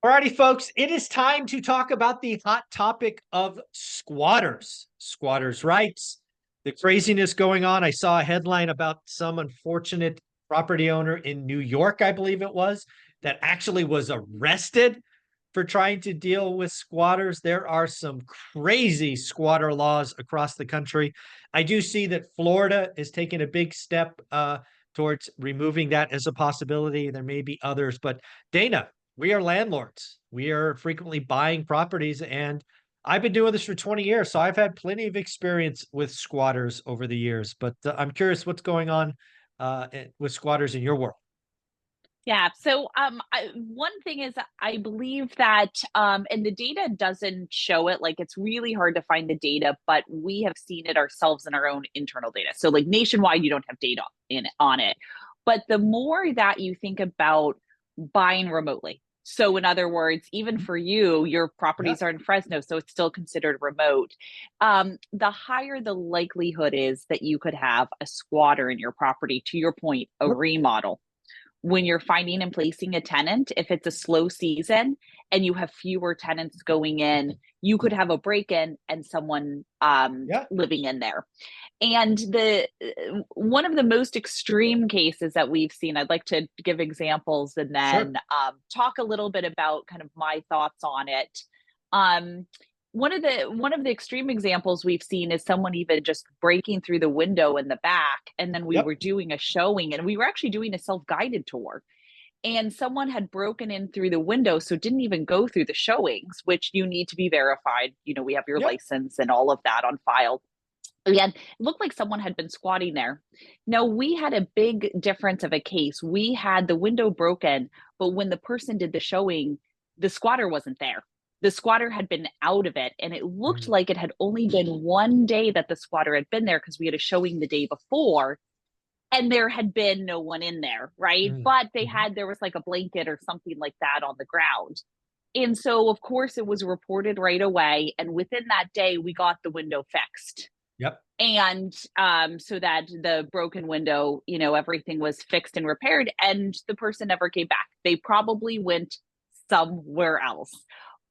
Alrighty, folks, it is time to talk about the hot topic of squatters' rights, the craziness going on. I saw a headline about some unfortunate property owner in New York, I believe it was, that actually was arrested for trying to deal with squatters. There are some crazy squatter laws across the country. I do see that Florida is taking a big step towards removing that as a possibility. There may be others, but Dana, we are landlords. We are frequently buying properties, and I've been doing this for 20 years, so I've had plenty of experience with squatters over the years. But I'm curious what's going on with squatters in your world. Yeah. So, one thing is, I believe that, and the data doesn't show it. Like, it's really hard to find the data, but we have seen it ourselves in our own internal data. So, like nationwide, you don't have data on it. But the more that you think about buying remotely, so in other words, even for you, your Yeah. properties are in Fresno, so it's still considered remote. The higher the likelihood is that you could have a squatter in your property. To your point, a Yep. remodel when you're finding and placing a tenant, if it's a slow season and you have fewer tenants going in, you could have a break-in and someone Yeah. living in there. And the one of the most extreme cases that we've seen, I'd like to give examples and Sure. then talk a little bit about kind of my thoughts on it. Um, one of the extreme examples we've seen is someone even just breaking through the window in the back, and then we Yep. were doing a showing, and we were actually doing a self-guided tour, and someone had broken in through the window, so didn't even go through the showings, which you need to be verified. We have your Yep. license and all of that on file. Again, it looked like someone had been squatting there. Now, we had a big difference of a case. We had the window broken, but when the person did the showing, the squatter wasn't there. The squatter had been out of it, and it looked Mm, like it had only been one day that the squatter had been there because we had a showing the day before, and there had been no one in there, right? mm, But mhm. there was like a blanket or something like that on the ground. And so, of course, it was reported right away. And within that day, we got the window fixed, Yep. and so that the broken window, everything was fixed and repaired, and the person never came back. They probably went somewhere else.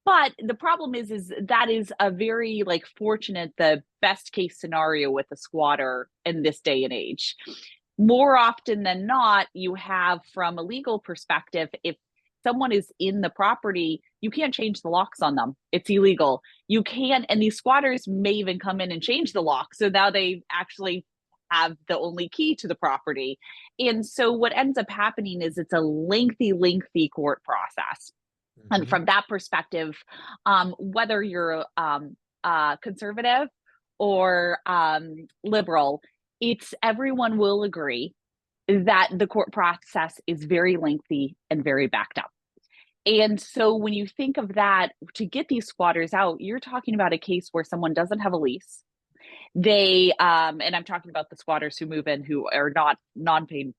But the problem is that is a very like fortunate, the best case scenario with a squatter in this day and age. More often than not, you have, from a legal perspective, if someone is in the property, you can't change the locks on them. It's illegal. You can, and these squatters may even come in and change the lock. So now they actually have the only key to the property. And so what ends up happening is it's a lengthy, lengthy court process. And Mhm. from that perspective, whether you're conservative or liberal, it's everyone will agree that the court process is very lengthy and very backed up. And so when you think of that, to get these squatters out, you're talking about a case where someone doesn't have a lease. And I'm talking about the squatters who move in who are not non-paying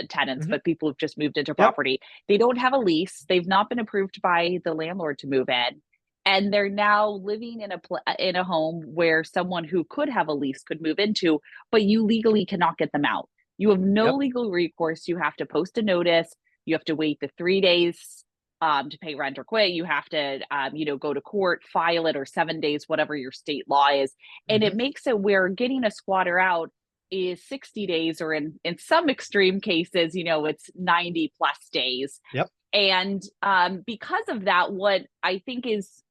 tenants, Mhm. but people who've just moved into Yep. property. They don't have a lease. They've not been approved by the landlord to move in. And they're now living in a home where someone who could have a lease could move into, but you legally cannot get them out. You have no Yep. legal recourse. You have to post a notice. You have to wait the 3 days to pay rent or quit. You have to, go to court, file it, or 7 days, whatever your state law is. And it Mhm. makes it where getting a squatter out is 60 days, or in some extreme cases, it's 90 plus days. Yep. And because of that, what I think is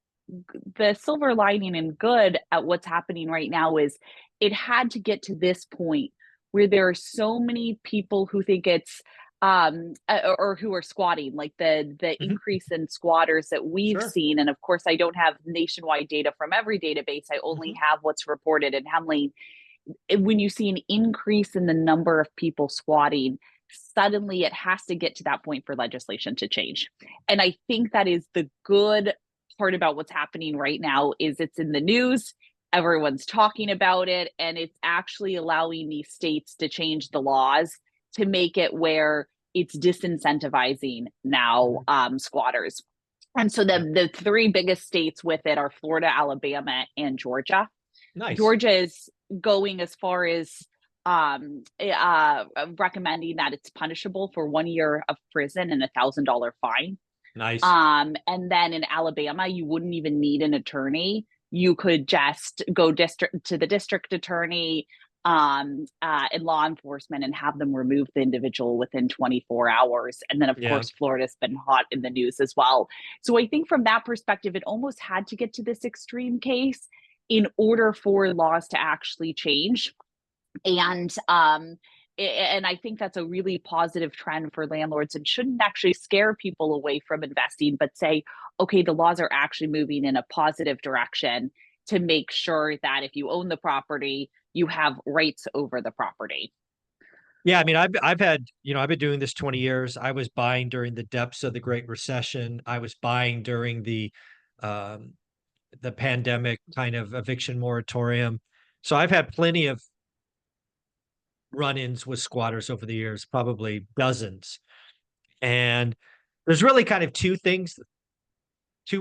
the silver lining and good at what's happening right now is it had to get to this point where there are so many people who think it's or who are squatting, like the Mhm. increase in squatters that we've Sure. seen. And of course, I don't have nationwide data from every database. I only Mhm. have what's reported in Hemley. When you see an increase in the number of people squatting, suddenly it has to get to that point for legislation to change. And I think that is the good part about what's happening right now is it's in the news, everyone's talking about it, and it's actually allowing these states to change the laws to make it where it's disincentivizing now Mhm. squatters. And so Yeah. the three biggest states with it are Florida, Alabama, and Georgia. Nice. Georgia is going as far as recommending that it's punishable for 1 year of prison and $1,000 fine. Nice. And then in Alabama, you wouldn't even need an attorney. You could just go district to the district attorney and law enforcement and have them remove the individual within 24 hours. And then, of Yeah. course, Florida's been hot in the news as well. So I think from that perspective, it almost had to get to this extreme case in order for laws to actually change. And I think that's a really positive trend for landlords and shouldn't actually scare people away from investing, but say, okay, the laws are actually moving in a positive direction to make sure that if you own the property, you have rights over the property. Yeah, I mean, I've had, I've been doing this 20 years. I was buying during the depths of the Great Recession. I was buying during um, the pandemic kind of eviction moratorium. So I've had plenty of run-ins with squatters over the years, probably dozens. And there's really kind of two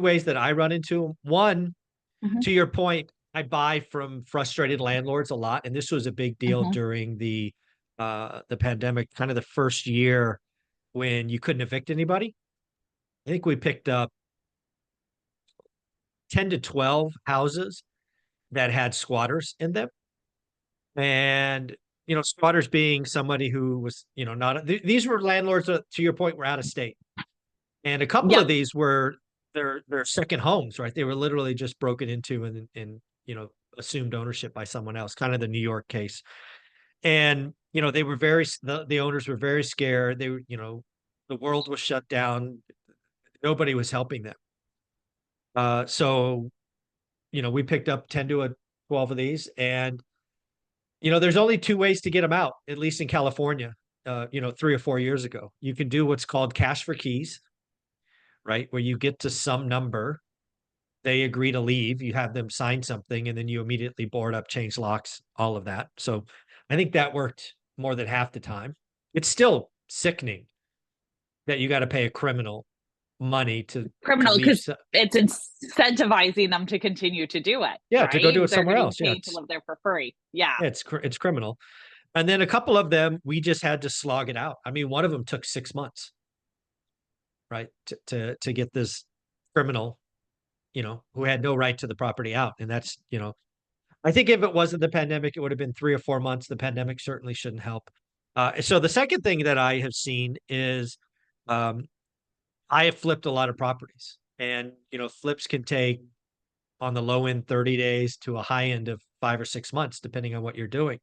ways that I run into them. One, Mm-hmm. to your point, I buy from frustrated landlords a lot, and this was a big deal Mm-hmm. during the pandemic, kind of the first year when you couldn't evict anybody. I think we picked up 10 to 12 houses that had squatters in them. And, squatters being somebody who was, not, these were landlords that, to your point, were out of state. And a couple Yep. of these were their second homes, right? They were literally just broken into and assumed ownership by someone else, kind of the New York case. And, they were the owners were very scared. They were, the world was shut down. Nobody was helping them. So, we picked up 10 to 12 of these, and there's only two ways to get them out, at least in California. 3 or 4 years ago, you can do what's called cash for keys, right? Where you get to some number, they agree to leave, you have them sign something, and then you immediately board up, change locks, all of that. So I think that worked more than half the time. It's still sickening that you got to pay a criminal money to Criminal, leave. because it's incentivizing them to continue to do it, Yeah, to go do right? it They're somewhere getting else. Yeah, paid to live there for free. Yeah. it's criminal. And then a couple of them, we just had to slog it out. I mean, one of them took 6 months, right, to get this criminal, who had no right to the property out. And that's, I think if it wasn't the pandemic, it would have been 3 or 4 months. The pandemic certainly shouldn't help. So the second thing that I have seen is um, I have flipped a lot of properties, and flips can take on the low end 30 days to a high end of 5 or 6 months, depending on what you're doing.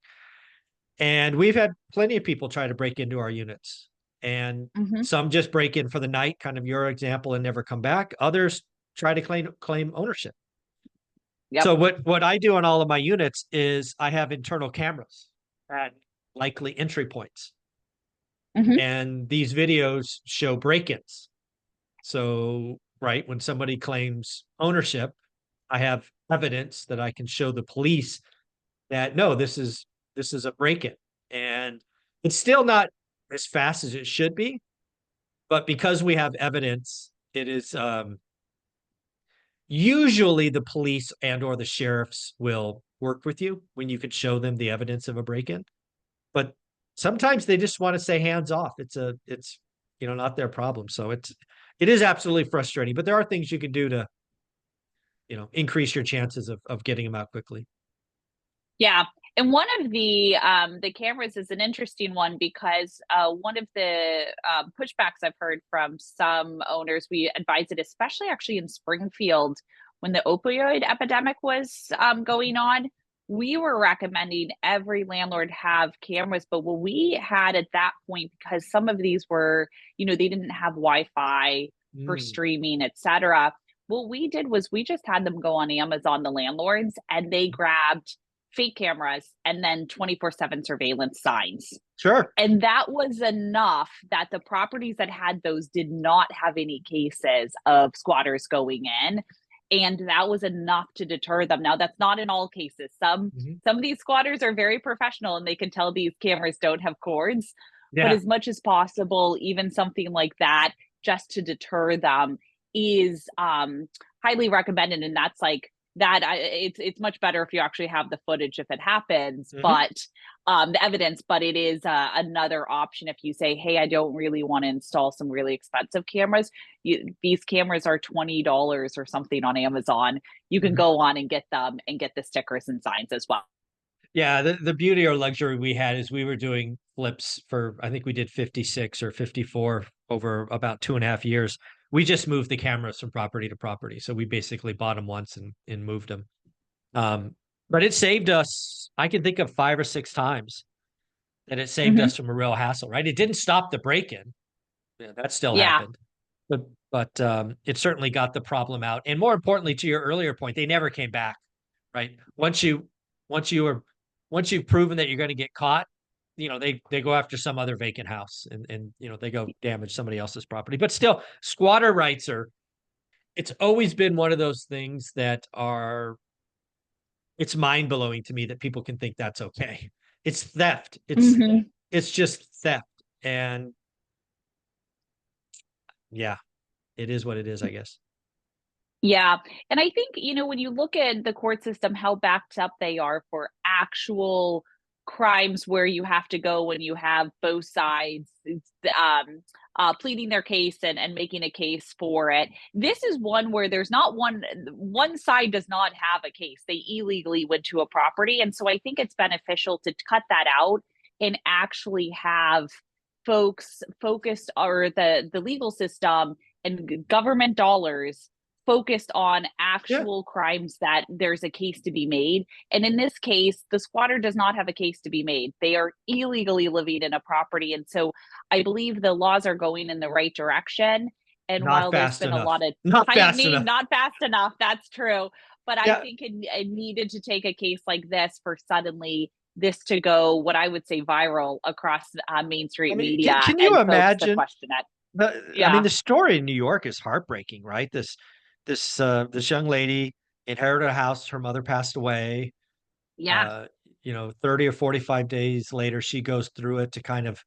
And we've had plenty of people try to break into our units, and Mm-hmm. some just break in for the night, kind of your example, and never come back. Others try to claim ownership. Yep. So what I do on all of my units is I have internal cameras at likely entry points. Mm-hmm. And these videos show break-ins. So, right, when somebody claims ownership, I have evidence that I can show the police that no, this is a break-in. And it's still not as fast as it should be, but because we have evidence, it is usually the police and or the sheriffs will work with you when you could show them the evidence of a break-in. But sometimes they just want to say hands off. It's not their problem. So it is absolutely frustrating, but there are things you can do to increase your chances of getting them out quickly. Yeah. And one of the cameras is an interesting one because one of the pushbacks I've heard from some owners, we advise it, especially actually in Springfield when the opioid epidemic was going on. We were recommending every landlord have cameras, but what we had at that point, because some of these were, they didn't have Wi-Fi for Mm, streaming, etc. What we did was we just had them go on Amazon, the landlords, and they grabbed fake cameras and then 24/7 surveillance signs. sure. And that was enough that the properties that had those did not have any cases of squatters going in. And that was enough to deter them. Now, that's not in all cases. Some Mhm. some of these squatters are very professional and they can tell these cameras don't have cords. But Yeah. as much as possible, even something like that, just to deter them, is highly recommended. And that's like it's much better if you actually have the footage if it happens, Mhm. but the evidence. But it is another option if you say, hey, I don't really want to install some really expensive cameras. These cameras are $20 or something on Amazon. You can Mhm. go on and get them and get the stickers and signs as well. Yeah, the beauty or luxury we had is we were doing flips for, I think we did 56 or 54 over about 2.5 years. We just moved the cameras from property to property. So we basically bought them once and moved them. Um, but it saved us, I can think of 5 or 6 times that it saved Mm-hmm. us from a real hassle, right? It didn't stop the break-in. Yeah, that still Yeah. happened. But it certainly got the problem out. And more importantly, to your earlier point, they never came back, right? Once you are once you've proven that you're going to get caught, they go after some other vacant house and they go damage somebody else's property. But still, squatter rights are, it's always been one of those things that are, it's mind-blowing to me that people can think that's okay. It's theft. Mm-hmm. It's just theft. And yeah, it is what it is, I guess. Yeah. And I think, when you look at the court system, how backed up they are for actual crimes where you have to go when you have both sides pleading their case and making a case for it. This is one where there's not one side does not have a case. They illegally went to a property. And so I think it's beneficial to cut that out and actually have folks focused, or the legal system and government dollars focused on Yeah. actual crimes that there's a case to be made. And in this case, the squatter does not have a case to be made. They are illegally living in a property. And so I believe the laws are going in the right direction. And Not while there's fast been a enough. lot of Not fast tightening, enough. not fast enough, that's true. But I Yeah. think it needed to take a case like this for suddenly this to go, what I would say, viral across I mainstream mean, media can you and folks to imagine question it. I mean, Yeah. the story in New York is heartbreaking, right? This young lady inherited a house, her mother passed away. Yeah. Uh, 30 or 45 days later, she goes through it to kind of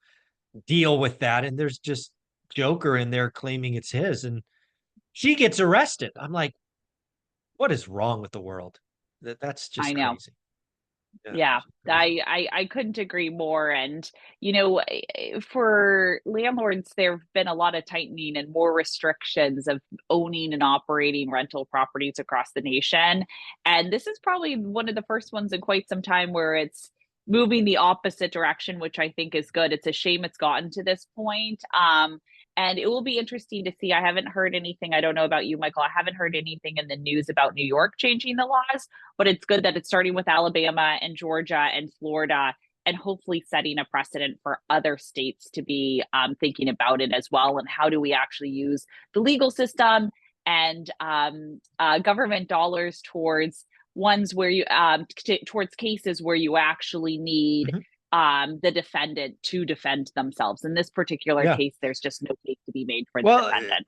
deal with that. And there's just Joker in there claiming it's his, and she gets arrested. I'm like, what is wrong with the world? That's I just know. crazy. Yeah, Yeah, crazy. I couldn't agree more. And for landlords, there have been a lot of tightening and more restrictions of owning and operating rental properties across the nation. And this is probably one of the first ones in quite some time where it's moving the opposite direction, which I think is good. It's a shame it's gotten to this point. And it will be interesting to see. I haven't heard anything. I don't know about you, Michael. I haven't heard anything in the news about New York changing the laws, but it's good that it's starting with Alabama and Georgia and Florida, and hopefully setting a precedent for other states to be thinking about it as well. And how do we actually use the legal system and government dollars towards ones where you towards cases where you actually need Mhm. the defendant to defend themselves. In this particular Yeah. case, there's just no case to be made for the Well, defendant.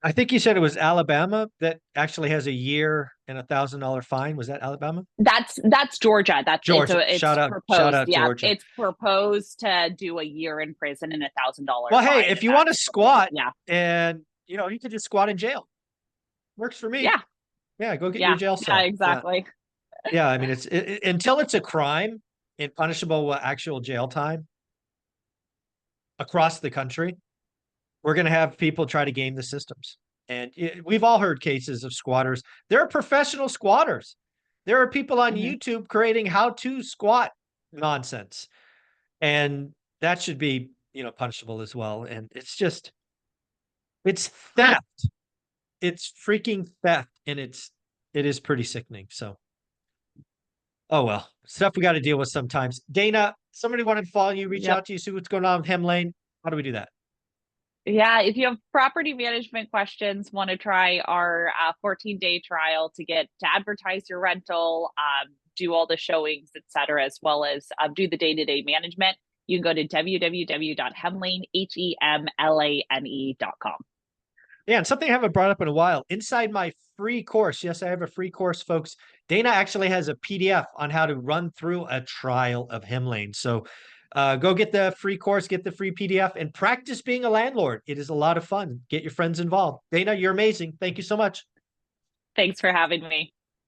I think you said it was Alabama that actually has a year and $1,000 fine. Was that Alabama? That's Georgia. That's Georgia. it's Shout proposed. out Yeah, Georgia. it's proposed to do a year in prison and $1,000 Well, hey, fine, if and you want to that's proposed. squat Yeah, and you could just squat in jail. Works for me. yeah, Yeah, go get your yeah, jail yeah, cell. Yeah. exactly. Yeah, I mean until it's a crime and punishable with actual jail time across the country, we're going to have people try to game the systems. And we've all heard cases of squatters. There are professional squatters. There are people on Hmm. YouTube creating how to squat nonsense. And that should be, punishable as well. And it's theft. It's freaking theft. And it is pretty sickening. So, oh well, stuff we got to deal with sometimes. Dana, somebody wanted to follow you, reach Yep. out to you, see what's going on with Hem Lane. How do we do that? Yeah, if you have property management questions, want to try our 14-day trial to advertise your rental, do all the showings, etc., as well as do the day-to-day management, you can go to www.hemlane.com. Yeah, and something I haven't brought up in a while. Inside my free course, yes, I have a free course, folks. Dana actually has a PDF on how to run through a trial of Hem Lane. So go get the free course, get the free PDF, and practice being a landlord. It is a lot of fun. Get your friends involved. Dana, you're amazing. Thank you so much. Thanks for having me.